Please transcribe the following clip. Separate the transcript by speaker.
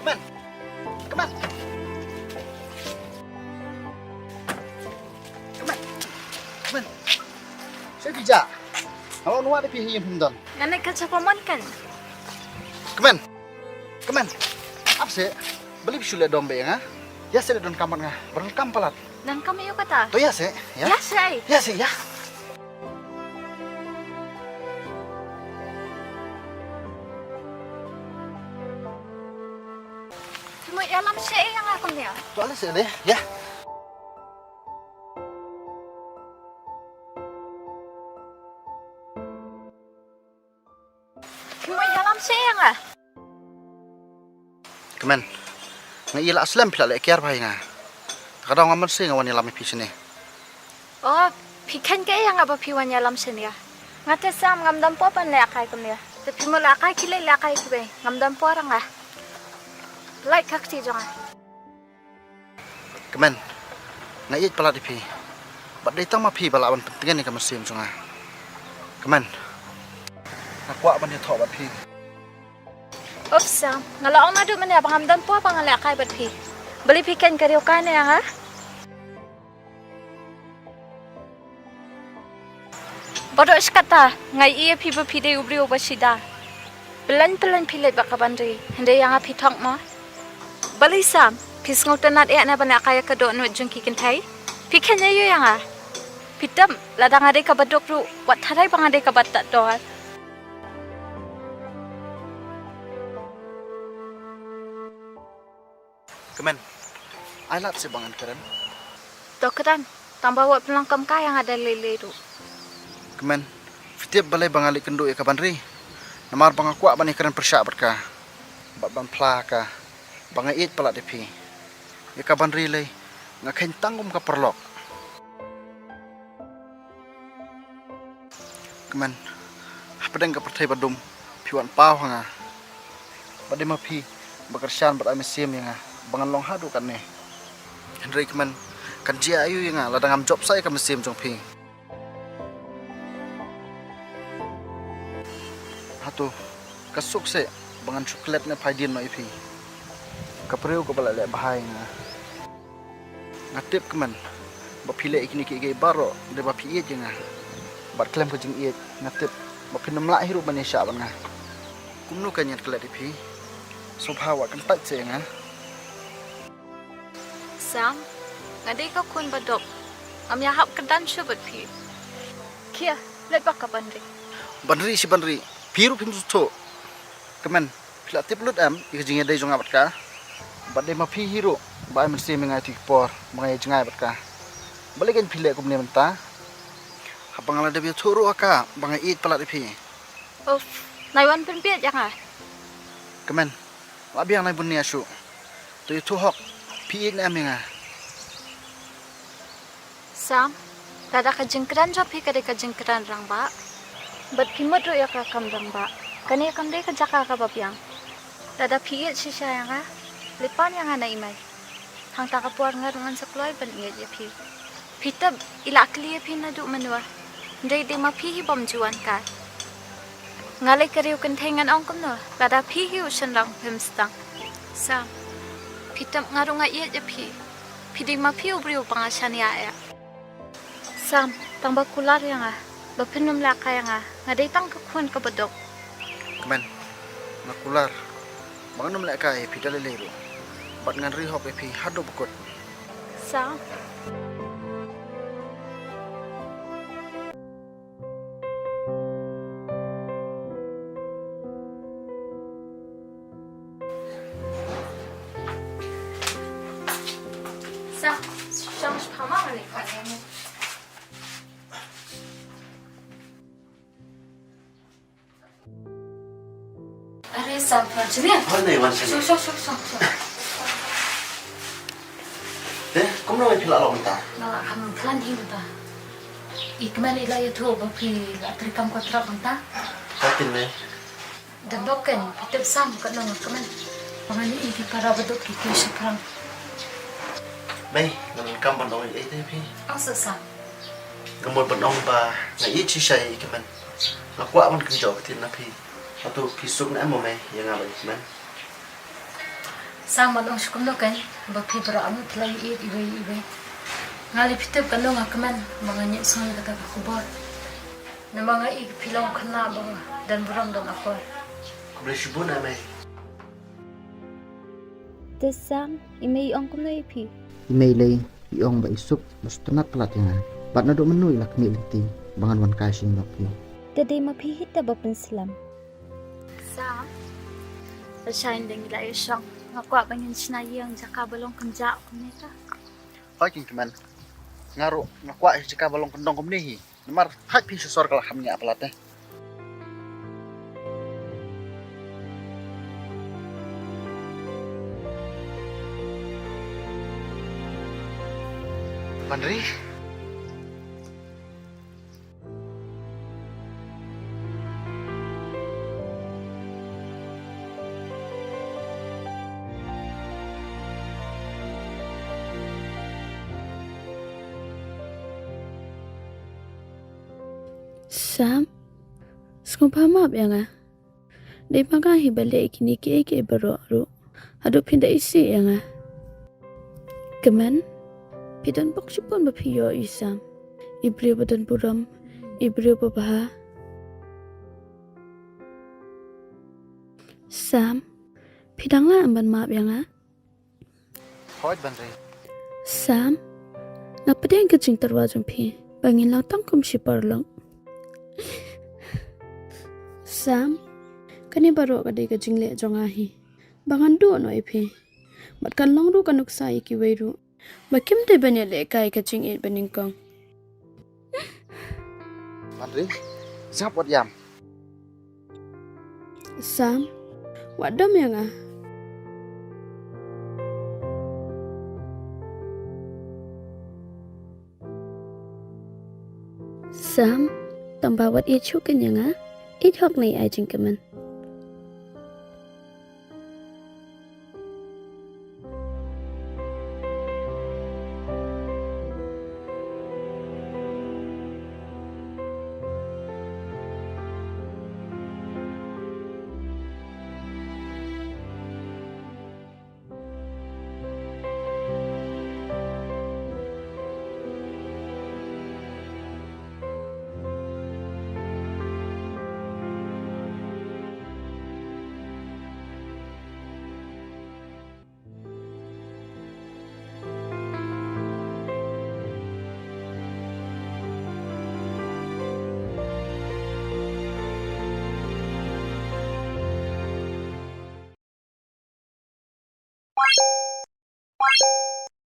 Speaker 1: Kemen, kemen, kemen, kemen. Saya bijak. Kalau nuat di pihak yang don.
Speaker 2: Ngana ka paman kan.
Speaker 1: Kemen, kemen. Apa sih? Beli sulit dombe ya? Ya saya don kamar ngah. Berengkam palat.
Speaker 2: Dan kami yuk kata.
Speaker 1: Tuh ya sih, ya.
Speaker 2: Ya say.
Speaker 1: Ya sih, ya.
Speaker 2: Cuma alam siya yang aku niya.
Speaker 1: Tuh alas ya deh, ya.
Speaker 2: Cuma alam siya yang
Speaker 1: Kemen, ngailah aslam pila lek kiar bahai ngah. Kadang ngaman sih ngawan lami pi sini.
Speaker 2: Oh, pikan ke yang apa piwan alam siya. Ngate sam ngamdam po pan le akay kum niya. Tapi mo lakay kilay lakay kube. Ngamdam po orang Like kakti jonga.
Speaker 1: Kemen, ngait pala di pi. Bat datang ma pi pala awan pentingan ni kamesim sunga. Kemen, aku akan dia thok bat pi.
Speaker 2: Oops, sam. Ngalaong na do man ya ngamdam po pang lakay bat pi. Beli pikan kariyo ka na yang Bodoh kata, ngai iya piba pide ubri obasida. Pelan-pelan pilih bakabandri, hendak yang api tong mo. Bali sam, pis ngautanat na bana kaya kedok nuat jengki kentai. Pikirnya yo yang Pitam, ladang adai kabadok ru, wat tarai bang adai kabatat doar.
Speaker 1: Kemen, I lat si bangan keren.
Speaker 2: Dokeran, tambah wat pelangkam kaya yang ada lele tu.
Speaker 1: Kemen, setiap balai bangali kenduk ya kabandri. Namar bang aku bani keren persyak berka. Bat ban pla ka. Bangait pala di pi. Ya kabandri lay ngakain tanggung ka perlok. Kemen, apa deng ka pertai badum piwan pau hanga. Bade ma pi bekersian bat amisim yang bangan long hadu kan ne. Henry kemen kan jia ayu yang ladang am job saya ka mesim jong pi. Hatu kasuk se bangan coklat ne paidin no ipi. Kapreu ko pala le bahai nga. Ngatip kemen. Ba pile ikini ki baro de ba pi je nga. Bat klem ko jing iet ngatip ba pinam la hiru bani sya ban nga. Kumnu kan yat klat ipi. Subhawa kan tat se nga.
Speaker 2: Sam, ngadai ka kun badok. Am yahap kedan syubat pi. Kia, lebak kabandri.
Speaker 1: Bandri si bandri. Piru pim suto. Kemen, pila tip lut am ikajing dai jong abat ka. Badai ma pi hiro ba am si mengai tik por mengai jengai abat ka. Balikan pile ko menen ta. Habang ala debi turu aka bangai it pala pi.
Speaker 2: Of, naiwan penpiat yang
Speaker 1: Kemen, labi yang nai bunni asu. Tu itu hok pi it am nga.
Speaker 2: Sam, dada ka jengkeran jo pi kadai ka jengkeran rang ba. Bat pimot ro ya ka kam dang ba. Kani kam dai ka jaka ka babyang. Dada piit si siya yang lipan yang na imay. Hang ta ka puar ngarungan sa kloy ban iya je pi. Pitab ila akli pi na du manwa. Ndai de ma pi hi bom juan ka. Ngalai kariu kentengan ong kum no. Dada pi hi usan rang pimstang. Sam, pitab ngarunga iya je pi. Pidi ma pi ubri upang asania ya. Sam, tang bakular yang Bapinum la kaya ngadai tang kekuan ka bedok.
Speaker 1: Kemen, nakular. Banganum lek kai pi daleleru. Bat ngan rihop pi hado bekot.
Speaker 2: Sam. Sam, shang shpama ni kanya. Sam, Virginia.
Speaker 1: Hal nei wan sini.
Speaker 2: So.
Speaker 1: Kom no pila lo menta.
Speaker 2: Nala kam plan hi mata. Ikman ila itu bapi la trikam kontrak mata.
Speaker 1: Satin ne.
Speaker 2: Dan doken pitep sam ka no kaman. Pangani iki para bedok iki sekarang.
Speaker 1: Bay, nan kam ban oi ai te pi.
Speaker 2: Asa sam.
Speaker 1: Gamol ban ong ba ngai chi sai kemen. Lakwa man kin jok tin na pi. Atau pisuk na mo me yang apa kemen.
Speaker 3: Sama dong sukum do kan, bapi beramu telai ibe. Ngali pitep kan dong akaman, manganya soalnya kata kubor. Na mga pilong kena bang dan buram dong ako.
Speaker 1: Kubre shibu na may.
Speaker 2: Desam, imay ang kumna ipi.
Speaker 1: Imay lay iong ba isuk mas tunat pelat nga. Bat na do menuy lak ni linting bangan wan kasing lak yo.
Speaker 2: Daday mapihit na ba penselam? Sam, pasyain din nila isang ngakwa ba yung sinayang jaka balong kanja ko nita.
Speaker 1: Hoy king teman. Ngaro ngakwa jika balong kendong kumnihi. Namar hak pi sesor kala hamnya pelat. Mandri.
Speaker 4: Sam, skumpa ya nga. Di maga hibale ikini ke baro ru. Adu pinda isi ya nga. Keman, pidon baksipon bapiyo isam. Ibriyo badan buram, ibriyo babaha. Sam, pidanglah amban maaf ya nga.
Speaker 1: Hoy Mandri.
Speaker 4: Sam, ngapa dia kecing terwajum pi? Bangin lang tangkum si parlang. Sam, kani baro kadai kecing le jongahi. Bangan do no ipi. Mat kan long ru kanuk sai ki weiru. Bakim te banya le kai kecing it beningkong.
Speaker 1: Mandri. Siap wat yam.
Speaker 4: Sam, wadam ya nga. Sam, tambah wat it chukin ya nga. It hok ni ai jingkaman.